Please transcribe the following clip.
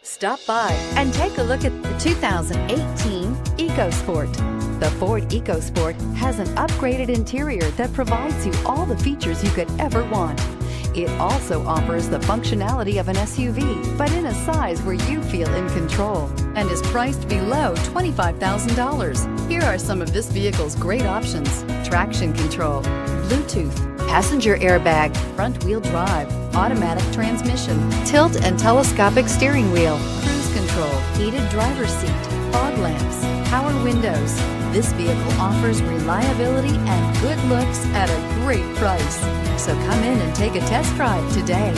Stop by and take a look at the 2018 EcoSport. The Ford EcoSport has an upgraded interior that provides you all the features you could ever want. It also offers the functionality of an SUV, but in a size where you feel in control, and is priced below $25,000. Here are some of this vehicle's great options: traction control, Bluetooth, passenger airbag, front-wheel drive, automatic transmission, tilt and telescopic steering wheel, cruise control, heated driver's seat, fog lamps, power windows. This vehicle offers reliability and good looks at a great price. So come in and take a test drive today.